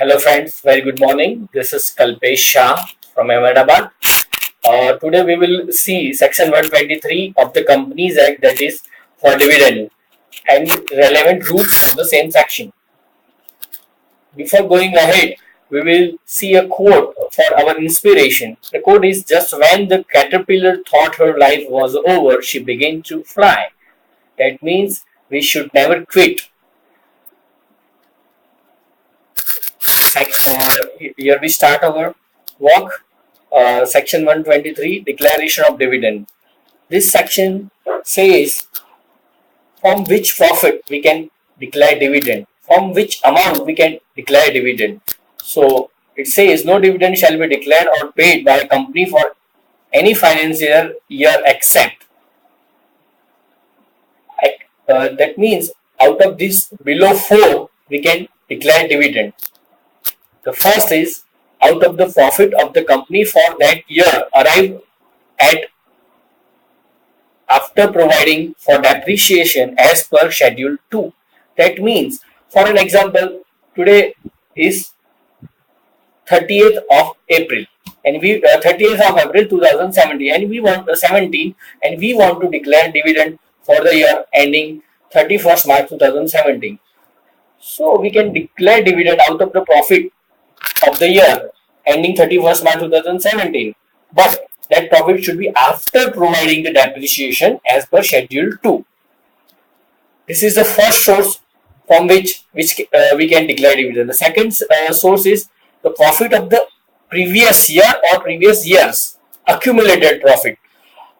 Hello friends, very good morning. This is Kalpesh Shah from Ahmedabad. Today we will see section 123 of the Companies Act, that is for dividend, and relevant rules of the same section. Before going ahead, we will see a quote for our inspiration. The quote is, "Just when the caterpillar thought her life was over, she began to fly." That means we should never quit. Here we start our walk. Section 123, Declaration of Dividend. This section says from which profit we can declare dividend, from which amount we can declare dividend. So it says no dividend shall be declared or paid by a company for any financial year except. That means out of this below 4 we can declare dividend. The first is out of the profit of the company for that year arrived at after providing for depreciation as per schedule 2. That means, for an example, today is 30th of April and 30th of April 2017 and we want 17 and we want to declare dividend for the year ending 31st March 2017. So we can declare dividend out of the profit of the year ending 31st March 2017, but that profit should be after providing the depreciation as per schedule 2. This is the first source from which we can declare dividend. The second source is the profit of the previous year or previous years, accumulated profit.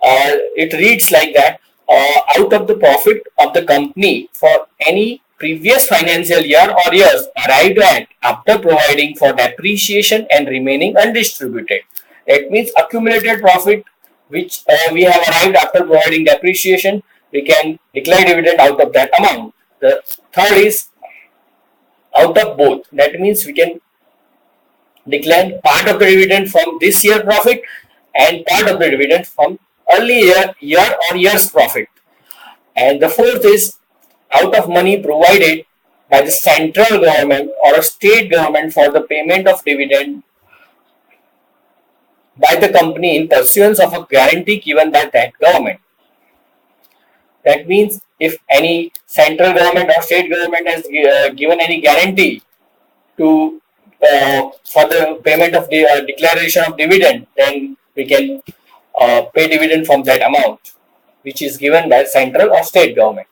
It reads like that, out of the profit of the company for any previous financial year or years arrived at after providing for depreciation and remaining undistributed. That means accumulated profit which we have arrived after providing depreciation, we can declare dividend out of that amount. The third is out of both. That means we can declare part of the dividend from this year profit and part of the dividend from earlier year or year's profit. And the fourth is out of money provided by the central government or a state government for the payment of dividend by the company in pursuance of a guarantee given by that government. That means if any central government or state government has given any guarantee to for the payment of the declaration of dividend, then we can pay dividend from that amount which is given by central or state government.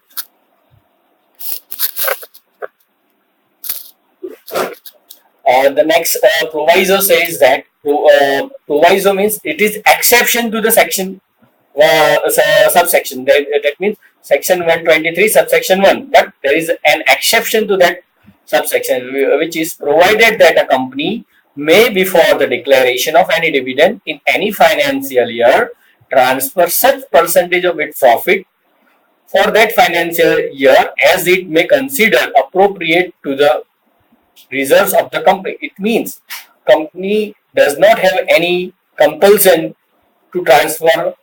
The next proviso says that proviso means it is exception to the section subsection. That means section 123 subsection 1, but there is an exception to that subsection which is provided that a company may, before the declaration of any dividend in any financial year, transfer such percentage of its profit for that financial year as it may consider appropriate to the reserves of the company. It means company does not have any compulsion to transfer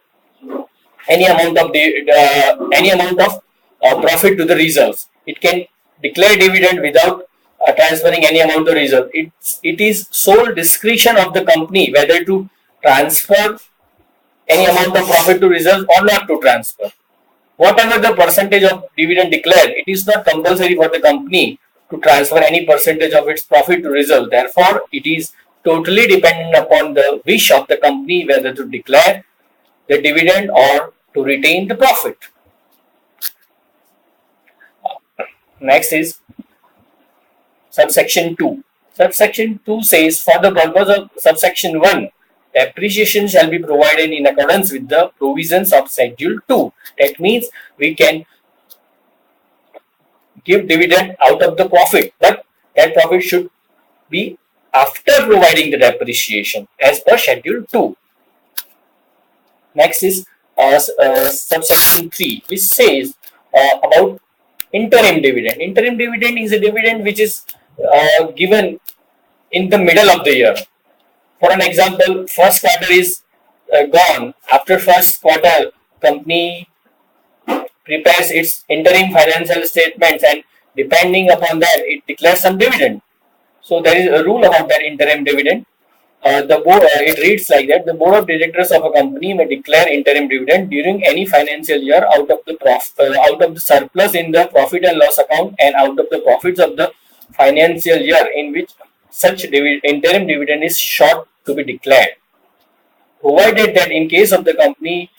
any amount of profit to the reserves. It can declare dividend without transferring any amount of reserve. It is sole discretion of the company whether to transfer any amount of profit to reserves or not to transfer. Whatever the percentage of dividend declared, it is not compulsory for the company to transfer any percentage of its profit to reserve. Therefore, it is totally dependent upon the wish of the company whether to declare the dividend or to retain the profit. Next is subsection 2. Subsection 2 says, for the purpose of subsection 1, depreciation shall be provided in accordance with the provisions of schedule 2. That means we can give dividend out of the profit, but that profit should be after providing the depreciation as per schedule 2. Next is subsection 3, which says about interim dividend. Interim dividend is a dividend which is given in the middle of the year. For an example, first quarter is gone. After first quarter, company prepares its interim financial statements and depending upon that, it declares some dividend. So there is a rule about that interim dividend. It reads like that: the board of directors of a company may declare interim dividend during any financial year out of the surplus in the profit and loss account and out of the profits of the financial year in which such interim dividend is short to be declared, provided that in case the company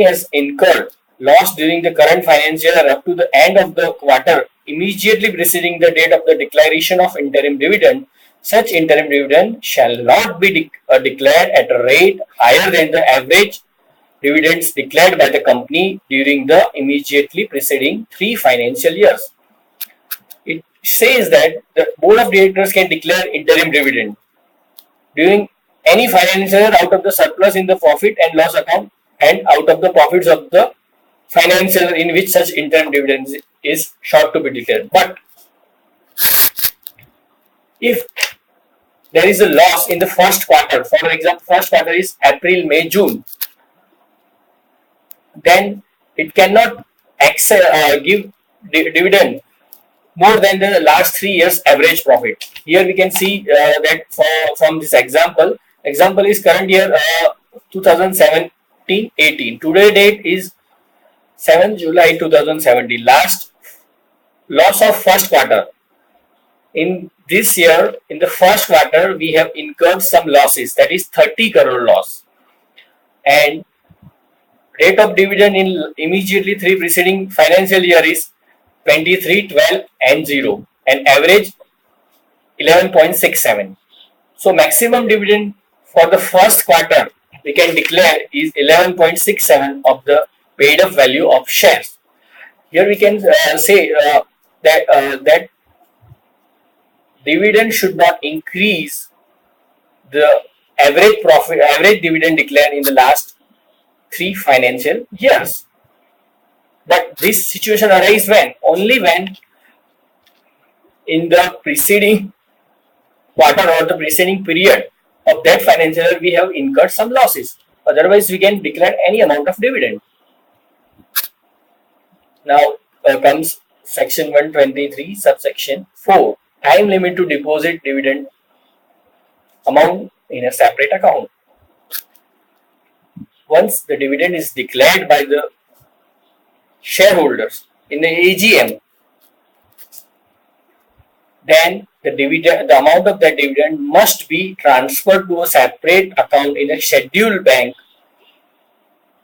has incurred loss during the current financial year up to the end of the quarter immediately preceding the date of the declaration of interim dividend, such interim dividend shall not be declared at a rate higher than the average dividends declared by the company during the immediately preceding 3 financial years. It says that the board of directors can declare interim dividend during any financial year out of the surplus in the profit and loss account and out of the profits of the financial year in which such interim dividend is short to be declared. But if there is a loss in the first quarter, for example, first quarter is April, May, June, then it cannot give dividend more than the last 3 years average profit. Here we can see that from this example is current year 2017-18. Today date is 7 July 2017. Last loss of first quarter. In this year, in the first quarter, we have incurred some losses, that is 30 crore loss. And rate of dividend in immediately 3 preceding financial year is 23, 12 and 0 and average 11.67. So maximum dividend for the first quarter we can declare is 11.67 of the paid up value of shares. Here we can say that dividend should not increase the average dividend declared in the last 3 financial years. But this situation arises when? Only when in the preceding quarter or the preceding period of that financial year we have incurred some losses. Otherwise, we can declare any amount of dividend. Now comes section 123, subsection 4. Time limit to deposit dividend amount in a separate account. Once the dividend is declared by the shareholders in the AGM, then the amount of that dividend must be transferred to a separate account in a scheduled bank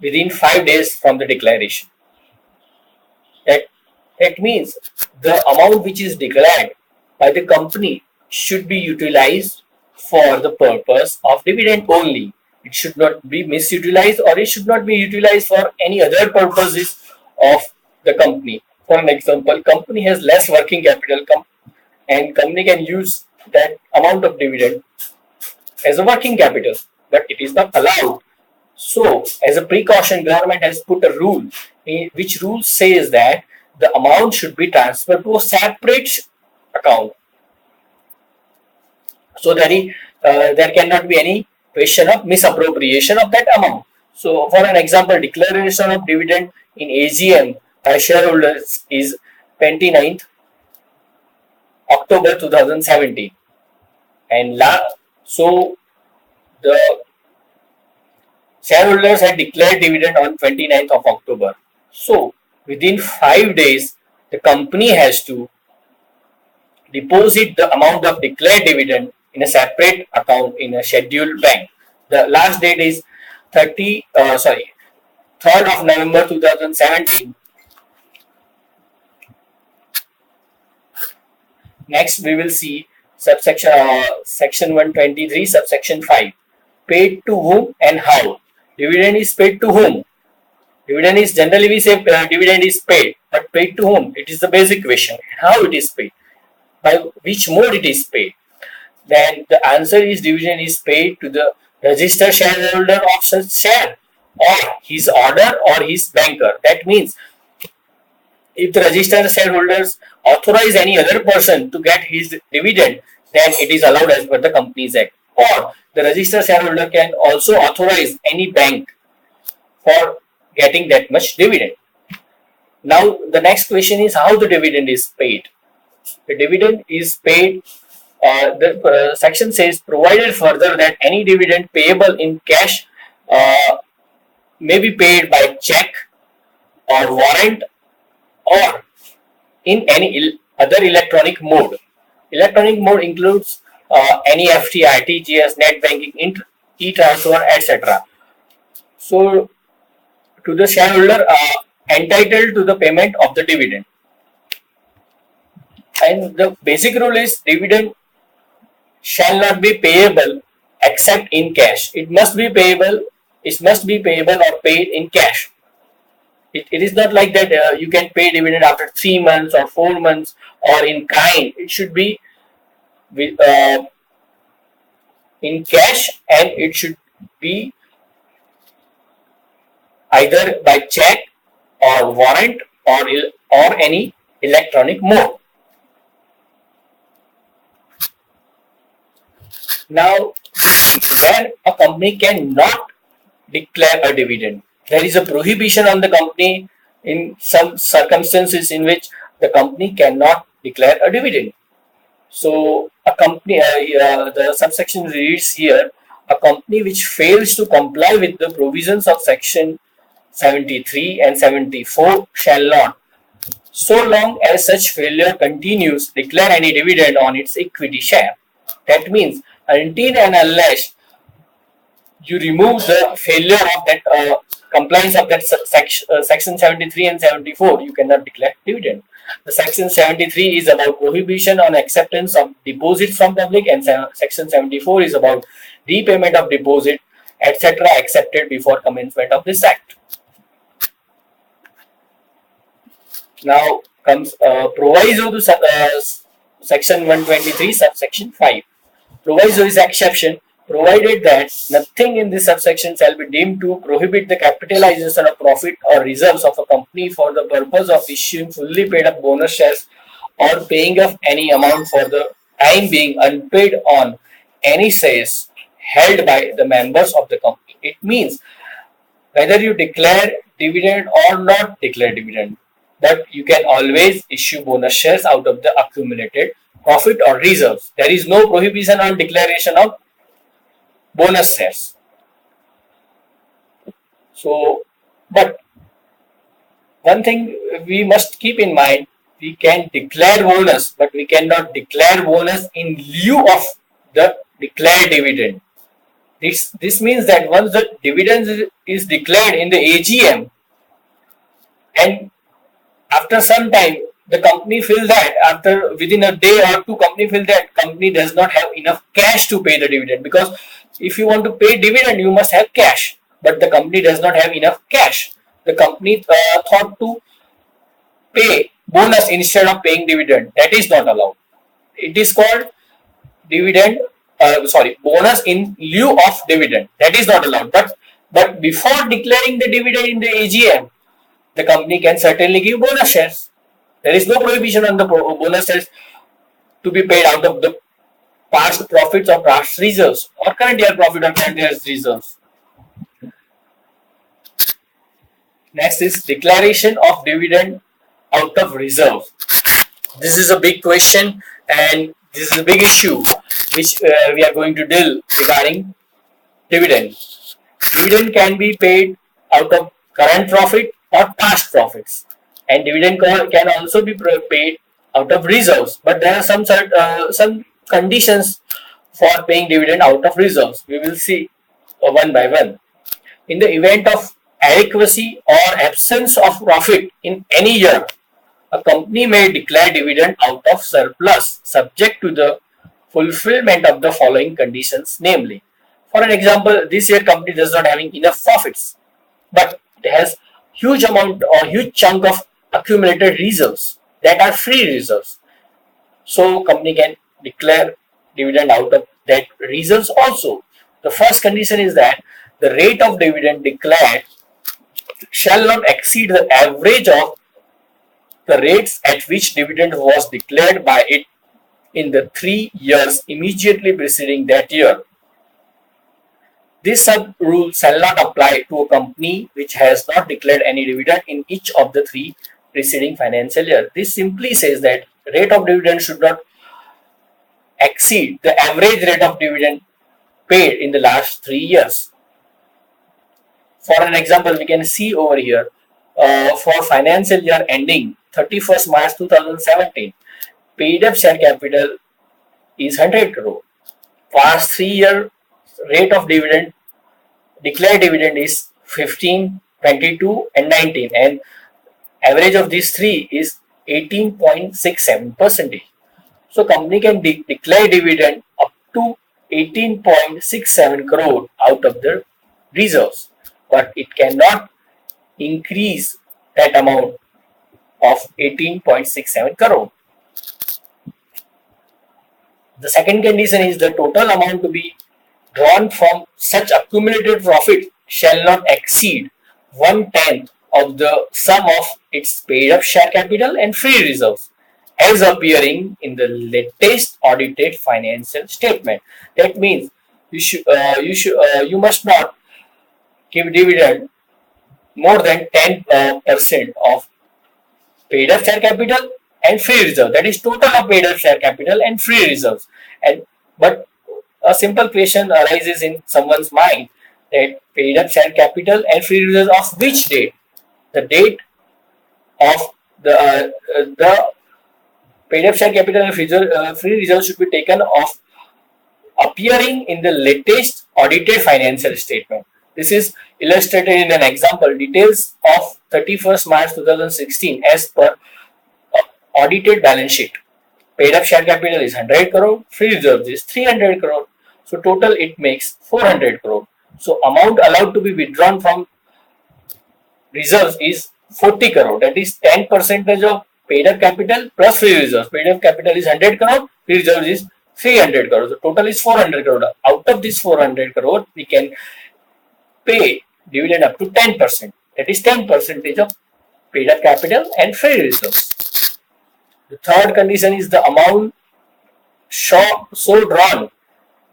within 5 days from the declaration. That means the amount which is declared by the company should be utilized for the purpose of dividend only. It should not be misutilized or it should not be utilized for any other purposes of the company. For an example, company has less working capital and company can use that amount of dividend as a working capital, but it is not allowed. So, as a precaution, government has put a rule, which rule says that the amount should be transferred to a separate account, so that there cannot be any question of misappropriation of that amount. So, for an example, declaration of dividend in AGM by shareholders is 29th October 2017, and so the shareholders had declared dividend on 29th of October. So within 5 days, the company has to deposit the amount of declared dividend in a separate account in a scheduled bank. The last date is 3rd of November 2017. Next, we will see section 123, subsection 5. Paid to whom and how? Dividend is paid to whom? Dividend is generally we say dividend is paid, but paid to whom? It is the basic question. How it is paid? By which mode it is paid? Then the answer is dividend is paid to the registered shareholder of such share, or his order or his banker. That means if the registered shareholders authorize any other person to get his dividend, then it is allowed as per the Companies Act. Or the registered shareholder can also authorize any bank for getting that much dividend. Now the next question is how the dividend is paid. The dividend is paid. The section says provided further that any dividend payable in cash may be paid by check or warrant or in any other electronic mode. Electronic mode includes NEFT, RTGS, net banking, e-transfer, etc. So, to the shareholder entitled to the payment of the dividend. And the basic rule is dividend shall not be payable except in cash. It must be payable. It must be payable or paid in cash. It is not like that you can pay dividend after 3 months or 4 months or in kind. It should be with, in cash, and it should be either by check or warrant or any electronic mode. Now, where a company cannot declare a dividend, there is a prohibition on the company in some circumstances in which the company cannot declare a dividend. So, a company, the subsection reads here, a company which fails to comply with the provisions of section 73 and 74 shall not, so long as such failure continues, declare any dividend on its equity share. That means until and unless you remove the failure of that compliance of that section 73 and 74, you cannot declare dividend. The section 73 is about prohibition on acceptance of deposits from public, and section 74 is about repayment of deposit, etc. accepted before commencement of this act. Now comes proviso to section 123 subsection 5. Proviso is exception provided that nothing in this subsection shall be deemed to prohibit the capitalization of profit or reserves of a company for the purpose of issuing fully paid up bonus shares or paying off any amount for the time being unpaid on any shares held by the members of the company. It means whether you declare dividend or not declare dividend, but you can always issue bonus shares out of the accumulated profit or reserves. There is no prohibition on declaration of bonus shares. So, but one thing we must keep in mind, we can declare bonus, but we cannot declare bonus in lieu of the declared dividend. This means that once the dividend is declared in the AGM, and after some time the company feels that after within a day or two, company feels that company does not have enough cash to pay the dividend, because if you want to pay dividend you must have cash, but the company does not have enough cash. The company thought to pay bonus instead of paying dividend. That is not allowed. It is called bonus in lieu of dividend. That is not allowed. But before declaring the dividend in the AGM, the company can certainly give bonus shares. There is no prohibition on the bonus shares to be paid out of the past profits or past reserves, or current year profit or current year's reserves. Next is declaration of dividend out of reserve. This is a big question, and this is a big issue which we are going to deal regarding dividend. Dividend can be paid out of current profit or past profits, and dividend can also be paid out of reserves. But there are some conditions for paying dividend out of reserves. We will see one by one. In the event of adequacy or absence of profit in any year, a company may declare dividend out of surplus subject to the fulfillment of the following conditions, namely, for an example, this year company does not having enough profits, but it has huge amount or huge chunk of accumulated reserves that are free reserves. So company can declare dividend out of that reserves also. The first condition is that the rate of dividend declared shall not exceed the average of the rates at which dividend was declared by it in the 3 years immediately preceding that year. This sub-rule shall not apply to a company which has not declared any dividend in each of the 3 preceding financial year. This simply says that rate of dividend should not exceed the average rate of dividend paid in the last 3 years. For an example, we can see over here for financial year ending 31st March 2017, paid up share capital is 100 crore. Past 3 year rate of dividend, declared dividend is 15, 22 and 19, and average of these three is 18.67%. So company can declare dividend up to 18.67 crore out of the reserves, but it cannot increase that amount of 18.67 crore. The second condition is the total amount to be drawn from such accumulated profit shall not exceed 1/10 of the sum of its paid up share capital and free reserves as appearing in the latest audited financial statement. That means you must not give dividend more than 10% of paid up share capital and free reserve. That is total of paid up share capital and free reserves. But a simple question arises in someone's mind that paid up share capital and free reserves of which date? The date of the paid up share capital and free reserves should be taken off appearing in the latest audited financial statement. This is illustrated in an example. Details of 31st March 2016 as per audited balance sheet. Paid up share capital is 100 crore, free reserves is 300 crore. So total it makes 400 crore. So amount allowed to be withdrawn from reserves is 40 crore. That is 10% of paid up capital plus free reserves. Paid up capital is 100 crore, free reserves is 300 crore. The total is 400 crore. Out of this 400 crore, we can pay dividend up to 10%. That is 10% of paid up capital and free reserves. The third condition is the amount so drawn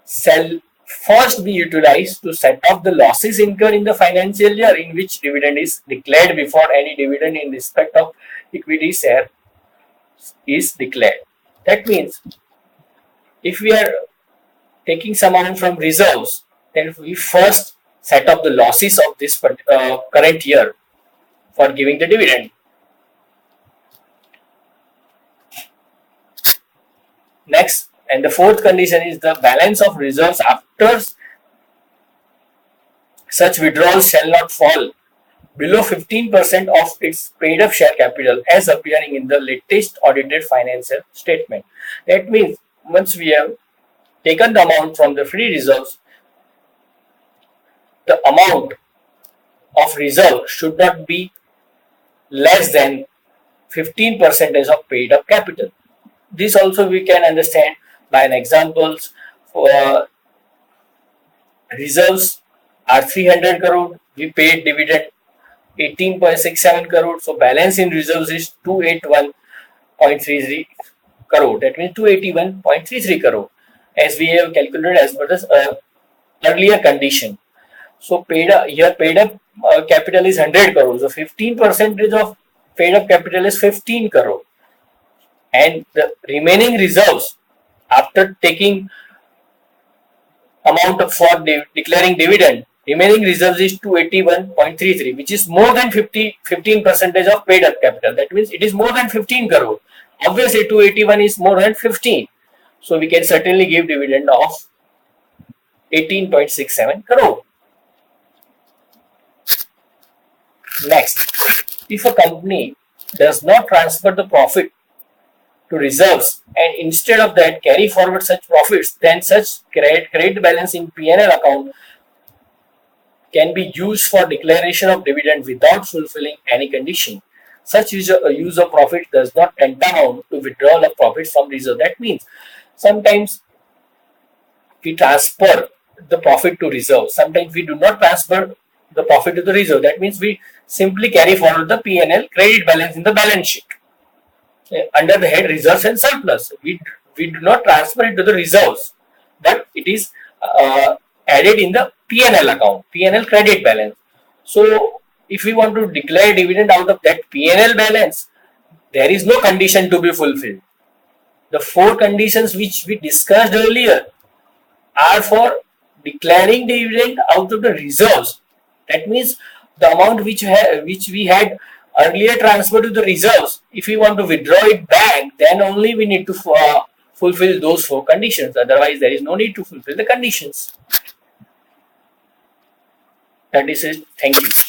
shall first be utilized to set off the losses incurred in the financial year in which dividend is declared before any dividend in respect of equity share is declared. That means if we are taking some amount from reserves, then we first set up the losses of this current year for giving the dividend. Next, and the fourth condition is the balance of reserves after such withdrawals shall not fall below 15% of its paid up share capital as appearing in the latest audited financial statement. That means once we have taken the amount from the free reserves, the amount of reserve should not be less than 15% of paid up capital. This also we can understand by an examples. For reserves are 300 crore, we paid dividend 18.67 crore, so balance in reserves is 281.33 crore. That means 281.33 crore as we have calculated as per the earlier condition. So paid up capital is 100 crore. So 15% of paid up capital is 15 crore. And the remaining reserves after taking amount for declaring dividend, remaining reserves is 281.33, which is more than 15% of paid up capital. That means it is more than 15 crore. Obviously 281 is more than 15. So we can certainly give dividend of 18.67 crore. Next, if a company does not transfer the profit to reserves and instead of that carry forward such profits, then such credit balance in P&L account can be used for declaration of dividend without fulfilling any condition. Such use of profit does not tantamount to withdrawal of profits from reserve. That means sometimes we transfer the profit to reserve. Sometimes we do not transfer the profit to the reserve. That means we simply carry forward the P&L credit balance in the balance sheet under the head reserves and surplus. We do not transfer it to the reserves, but it is added in the P&L account, P&L credit balance. So if we want to declare dividend out of that P&L balance, there is no condition to be fulfilled. The 4 conditions which we discussed earlier are for declaring dividend out of the reserves. That means the amount which we had earlier transferred to the reserves. If we want to withdraw it back, then only we need to fulfill those 4 conditions. Otherwise, there is no need to fulfill the conditions. That is it. Thank you.